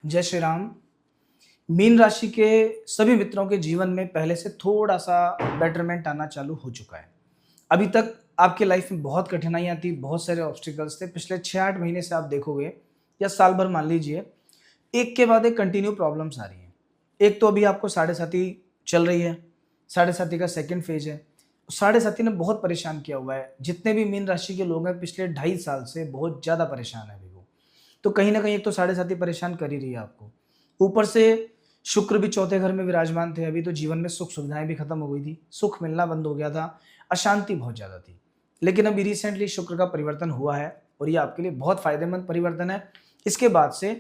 जय श्री राम। मीन राशि के सभी मित्रों के जीवन में पहले से थोड़ा-सा बेटरमेंट आना चालू हो चुका है। अभी तक आपकी लाइफ में बहुत कठिनाइयाँ थी, बहुत सारे ऑब्स्टिकल्स थे। पिछले 6-8 महीने से आप देखोगे या साल भर मान लीजिए, एक के बाद एक कंटिन्यू प्रॉब्लम्स आ रही हैं। एक तो अभी आपको साढ़े साती चल रही है, साढ़े साती का सेकंड फेज है। साढ़े साती ने बहुत परेशान किया हुआ है। जितने भी मीन राशि के लोग हैं पिछले 2.5 साल से बहुत ज़्यादा परेशान है अभी वो। तो कहीं न कहीं एक तो साढ़े साती परेशान कर ही रही है आपको। ऊपर से शुक्र भी चौथे घर में विराजमान थे, अभी तो जीवन में सुख सुविधाएँ भी खत्म हो गई थी, सुख मिलना बंद हो गया था, अशांति बहुत ज़्यादा थी। लेकिन अभी रिसेंटली शुक्र का परिवर्तन हुआ है और ये आपके लिए बहुत फ़ायदेमंद परिवर्तन है। इसके बाद से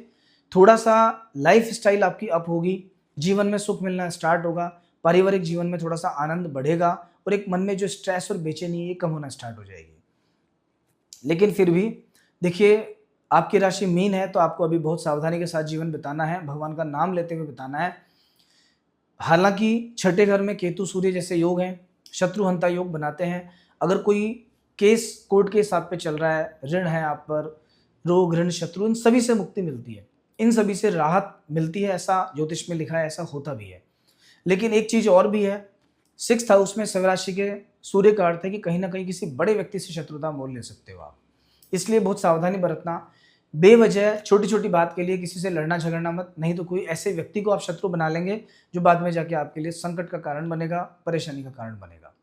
थोड़ा-सा लाइफ़स्टाइल आपकी अप होगी, जीवन में सुख मिलना स्टार्ट होगा, पारिवारिक जीवन में थोड़ा-सा आनंद बढ़ेगा और एक मन में जो स्ट्रेस और बेचैनी है ये कम होना स्टार्ट हो जाएगी। लेकिन फिर भी देखिए, आपकी राशि मीन है तो आपको अभी बहुत सावधानी के साथ जीवन बिताना है, भगवान का नाम लेते हुए बिताना है। हालाँकि छठे घर में केतु सूर्य जैसे योग हैं, शत्रुहंता योग बनाते हैं। अगर कोई केस कोर्ट के हिसाब पे चल रहा है, ऋण है आप पर, रोग, ऋण, शत्रु, इन सभी से मुक्ति मिलती है। इन सभी से राहत मिलती है, ऐसा ज्योतिष में लिखा है, ऐसा होता भी है। लेकिन एक चीज़ और भी है, 6th हाउस में स्वराशि के सूर्य का अर्थ है कि कहीं न कहीं किसी बड़े व्यक्ति से शत्रुता मोल ले सकते हो आप। इसलिए बहुत सावधानी बरतना, बेवजह छोटी-छोटी बात के लिए किसी से लड़ना झगड़ना मत, नहीं तो कोई ऐसे व्यक्ति को आप शत्रु बना लेंगे जो बाद में जाके आपके लिए संकट का कारण बनेगा, परेशानी का कारण बनेगा।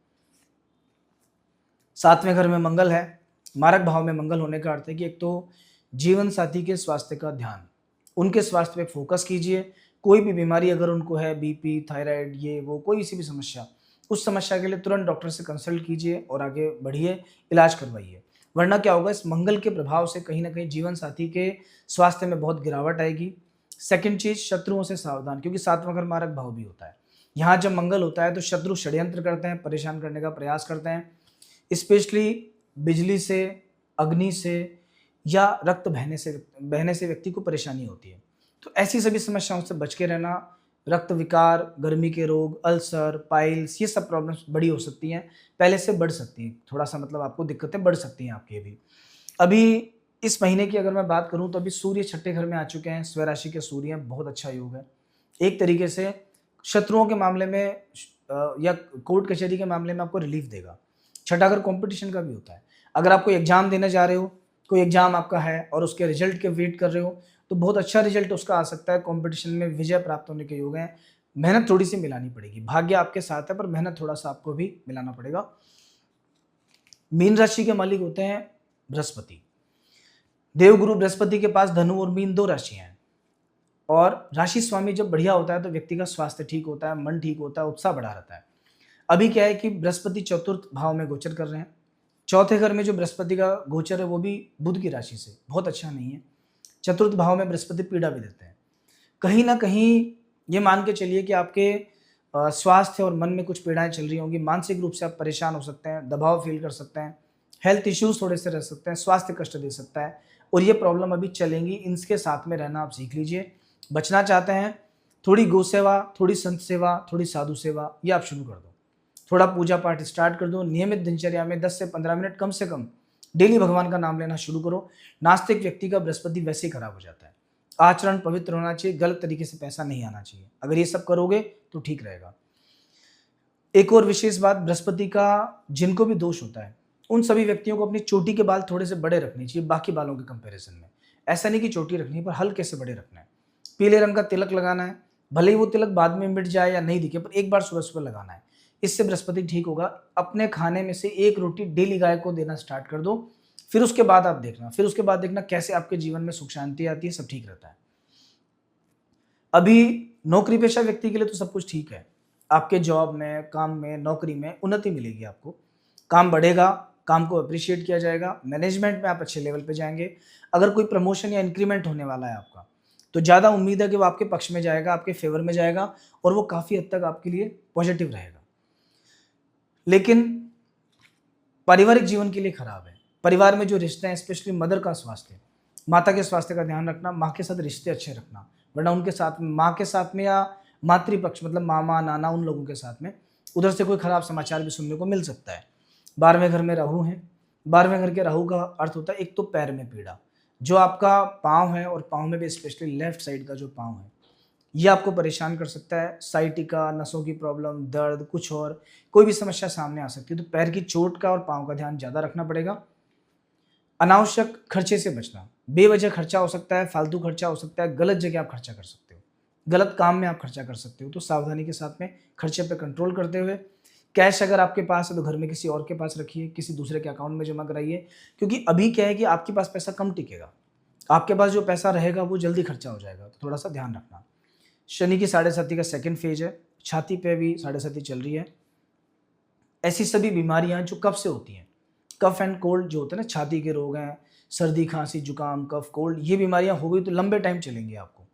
7वें घर में मंगल है, मारक भाव में मंगल होने का अर्थ है कि एक तो जीवन साथी के स्वास्थ्य का ध्यान, उनके स्वास्थ्य पे फोकस कीजिए। कोई भी बीमारी अगर उनको है, बीपी, थायराइड, ये वो कोई सी भी समस्या, उस समस्या के लिए तुरंत डॉक्टर से कंसल्ट कीजिए और आगे बढ़िए, इलाज करवाइए। वरना क्या होगा, इस मंगल के प्रभाव से कहीं न कहीं जीवन साथी के स्वास्थ्य में बहुत गिरावट आएगी। सेकंड चीज़, शत्रुओं से सावधान, क्योंकि 7वां घर मारक भाव भी होता है। यहाँ जब मंगल होता है तो शत्रु षड्यंत्र करते हैं, परेशान करने का प्रयास करते हैं। स्पेशली बिजली से, अग्नि से या रक्त बहने से व्यक्ति को परेशानी होती है। तो ऐसी सभी समस्याओं से बच के रहना। रक्त विकार, गर्मी के रोग, अल्सर, पाइल्स, ये सब प्रॉब्लम्स बड़ी हो सकती हैं, पहले से बढ़ सकती हैं। थोड़ा-सा मतलब आपको दिक्कतें बढ़ सकती हैं आपकी अभी। अभी इस महीने की अगर मैं बात करूँ तो अभी सूर्य छठे घर में आ चुके हैं, स्वराशि के सूर्य हैं, बहुत अच्छा योग है। एक तरीके से शत्रुओं के मामले में या कोर्ट कचहरी के मामले में आपको रिलीफ देगा। छठा घर कॉम्पिटिशन का भी होता है। अगर आप कोई एग्ज़ाम देने जा रहे हो, कोई एग्ज़ाम आपका है और उसके रिजल्ट के वेट कर रहे हो, तो बहुत अच्छा रिजल्ट उसका आ सकता है। कॉम्पिटिशन में विजय प्राप्त होने के योग हैं। मेहनत थोड़ी-सी मिलानी पड़ेगी। भाग्य आपके साथ है पर मेहनत थोड़ा-सा आपको भी मिलाना पड़ेगा। मीन राशि के मालिक होते हैं बृहस्पति। देवगुरु बृहस्पति के पास धनु और मीन 2 राशियाँ हैं और राशि स्वामी जब बढ़िया होता है तो व्यक्ति का स्वास्थ्य ठीक होता है, मन ठीक होता है, उत्साह बढ़ा रहता है। अभी क्या है कि बृहस्पति चतुर्थ भाव में गोचर कर रहे हैं। चौथे घर में जो बृहस्पति का गोचर है वो भी बुध की राशि से, बहुत अच्छा नहीं है। चतुर्थ भाव में बृहस्पति पीड़ा भी देते हैं। कहीं न कहीं ये मान के चलिए कि आपके स्वास्थ्य और मन में कुछ पीड़ाएँ चल रही होंगी, मानसिक रूप से आप परेशान हो सकते हैं, दबाव फ़ील कर सकते हैं, हेल्थ इश्यूज़ थोड़े से रह सकते हैं, स्वास्थ्य कष्ट दे सकता है और ये प्रॉब्लम अभी चलेंगी। इनके साथ में रहना आप सीख लीजिए। बचना चाहते हैं, थोड़ी गौ सेवा, थोड़ी संत सेवा, थोड़ी साधु सेवा, ये आप शुरू कर दो। थोड़ा पूजा पाठ स्टार्ट कर दो। नियमित दिनचर्या में 10 से 15 मिनट कम से कम डेली भगवान का नाम लेना शुरू करो। नास्तिक व्यक्ति का बृहस्पति वैसे ही खराब हो जाता है। आचरण पवित्र होना चाहिए, गलत तरीके से पैसा नहीं आना चाहिए। अगर ये सब करोगे तो ठीक रहेगा। एक और विशेष बात, बृहस्पति का जिनको भी दोष होता है, उन सभी व्यक्तियों को अपनी चोटी के बाल थोड़े से बड़े रखने चाहिए बाकी बालों के कंपैरिजन में। ऐसा नहीं कि चोटी रखनी है, पर हल्के से बड़े रखना है। पीले रंग का तिलक लगाना है, भले ही वो तिलक बाद में मिट जाए या नहीं दिखे, पर एक बार सुबह-सुबह लगाना है। इससे बृहस्पति ठीक होगा। अपने खाने में से 1 रोटी डेली गाय को देना स्टार्ट कर दो। फिर उसके बाद आप देखना, कैसे आपके जीवन में सुख शांति आती है, सब ठीक रहता है। अभी नौकरी पेशा व्यक्ति के लिए तो सब कुछ ठीक है। आपके जॉब में, काम में, नौकरी में उन्नति मिलेगी आपको। काम बढ़ेगा, काम को एप्रिशिएट किया जाएगा, मैनेजमेंट में आप अच्छे लेवल पे जाएँगे। अगर कोई प्रमोशन या इंक्रीमेंट होने वाला है आपका, तो ज़्यादा उम्मीद है कि वो आपके पक्ष में जाएगा, आपके फ़ेवर में जाएगा और वो काफ़ी हद तक आपके लिए पॉजिटिव रहेगा। लेकिन पारिवारिक जीवन के लिए खराब है। परिवार में जो रिश्ते हैं, स्पेशली मदर का स्वास्थ्य, माता के स्वास्थ्य का ध्यान रखना, माँ के साथ रिश्ते अच्छे रखना, वरना उनके साथ में, माँ के साथ में या मातृपक्ष मतलब मामा, नाना, उन लोगों के साथ में उधर से कोई खराब समाचार भी सुनने को मिल सकता है। 12वें घर में राहु हैं। 12वें घर के राहु का अर्थ होता है एक तो पैर में पीड़ा, जो आपका पाँव है और पाँव में भी स्पेशली लेफ्ट साइड का जो पाँव है, ये आपको परेशान कर सकता है। साइटिका, नसों की प्रॉब्लम, दर्द, कुछ और कोई भी समस्या सामने आ सकती है। तो पैर की चोट का और पाँव का ध्यान ज़्यादा रखना पड़ेगा। अनावश्यक खर्चे से बचना, बेवजह खर्चा हो सकता है, फालतू खर्चा हो सकता है, गलत जगह आप खर्चा कर सकते हो, गलत काम में आप खर्चा कर सकते हो। तो सावधानी के साथ में खर्चे पे कंट्रोल करते हुए, कैश अगर आपके पास है तो घर में किसी और के पास रखिए, किसी दूसरे के अकाउंट में जमा कराइए, क्योंकि अभी क्या है कि आपके पास पैसा कम टिकेगा, आपके पास जो पैसा रहेगा वो जल्दी खर्चा हो जाएगा। तो थोड़ा सा ध्यान रखना। शनि की साढ़े साथी का सेकंड फेज है, छाती पे भी साढ़े साथी चल रही है। ऐसी सभी बीमारियां जो कफ से होती हैं, कफ एंड कोल्ड जो होते हैं ना, छाती के रोग हैं, सर्दी खांसी जुकाम कफ कोल्ड, ये बीमारियां हो गई तो लंबे टाइम चलेंगी आपको।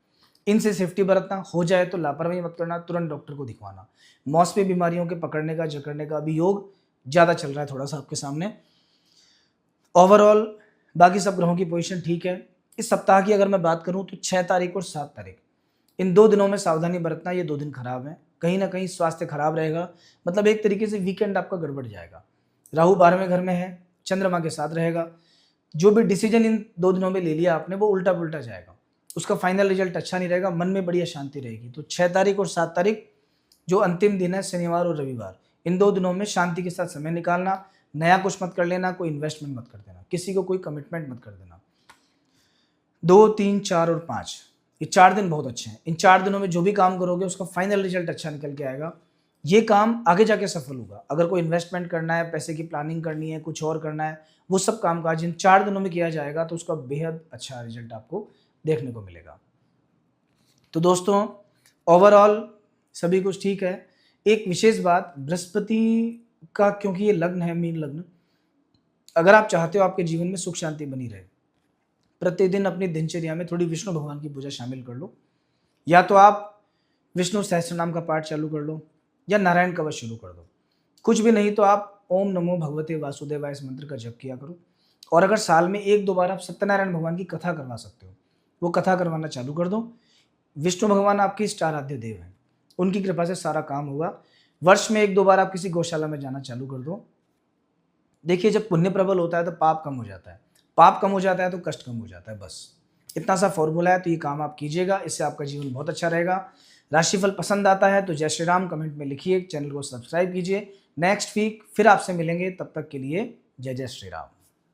इनसे सेफ्टी बरतना, हो जाए तो लापरवाही मत करना, तुरंत डॉक्टर को दिखवाना। मौसमी बीमारियों के पकड़ने का जकड़ने का अभी योग ज़्यादा चल रहा है थोड़ा सा आपके सामने। ओवरऑल बाकी सब ग्रहों की पोजीशन ठीक है। इस सप्ताह की अगर मैं बात करूं तो 6 तारीख और 7 तारीख, इन 2 दिनों में सावधानी बरतना। ये 2 दिन खराब हैं, कहीं ना कहीं स्वास्थ्य खराब रहेगा, मतलब एक तरीके से वीकेंड आपका गड़बड़ जाएगा। राहु 12वें घर में है, चंद्रमा के साथ रहेगा। जो भी डिसीजन इन 2 दिनों में ले लिया आपने वो उल्टा पुल्टा जाएगा, उसका फाइनल रिजल्ट अच्छा नहीं रहेगा, मन में बड़ी अशांति रहेगी। तो 6 तारीख और 7 तारीख जो अंतिम दिन है, शनिवार और रविवार, इन 2 दिनों में शांति के साथ समय निकालना। नया कुछ मत कर लेना, कोई इन्वेस्टमेंट मत कर देना, किसी को कोई कमिटमेंट मत कर देना। 2, 3, 4 और 5, ये 4 दिन बहुत अच्छे हैं। इन 4 दिनों में जो भी काम करोगे उसका फाइनल रिजल्ट अच्छा निकल के आएगा। ये काम आगे जाके सफल होगा। अगर कोई इन्वेस्टमेंट करना है, पैसे की प्लानिंग करनी है, कुछ और करना है, वो सब काम काज इन 4 दिनों में किया जाएगा तो उसका बेहद अच्छा रिजल्ट आपको देखने को मिलेगा। तो दोस्तों, ओवरऑल सभी कुछ ठीक है। एक विशेष बात, बृहस्पति का, क्योंकि ये लग्न है, मीन लग्न, अगर आप चाहते हो आपके जीवन में सुख शांति बनी रहे, प्रतिदिन अपनी दिनचर्या में थोड़ी विष्णु भगवान की पूजा शामिल कर लो। या तो आप विष्णु सहस्त्र नाम का पाठ चालू कर लो या नारायण कवच शुरू कर दो। कुछ भी नहीं तो आप ओम नमो भगवते वासुदेवाय इस मंत्र का जप किया करो। और अगर साल में 1-2 बार आप सत्यनारायण भगवान की कथा करवा सकते हो, वो कथा करवाना चालू कर दो। विष्णु भगवान आपकी इष्ट आराध्य देव हैं, उनकी कृपा से सारा काम होगा। वर्ष में 1-2 बार आप किसी गौशाला में जाना चालू कर दो। देखिए, जब पुण्य प्रबल होता है तो पाप कम हो जाता है, पाप कम हो जाता है तो कष्ट कम हो जाता है। बस इतना सा फॉर्मूला है, तो ये काम आप कीजिएगा, इससे आपका जीवन बहुत अच्छा रहेगा। राशिफल पसंद आता है तो जय श्री राम कमेंट में लिखिए, चैनल को सब्सक्राइब कीजिए। नेक्स्ट वीक फिर आपसे मिलेंगे, तब तक के लिए जय जय श्री राम।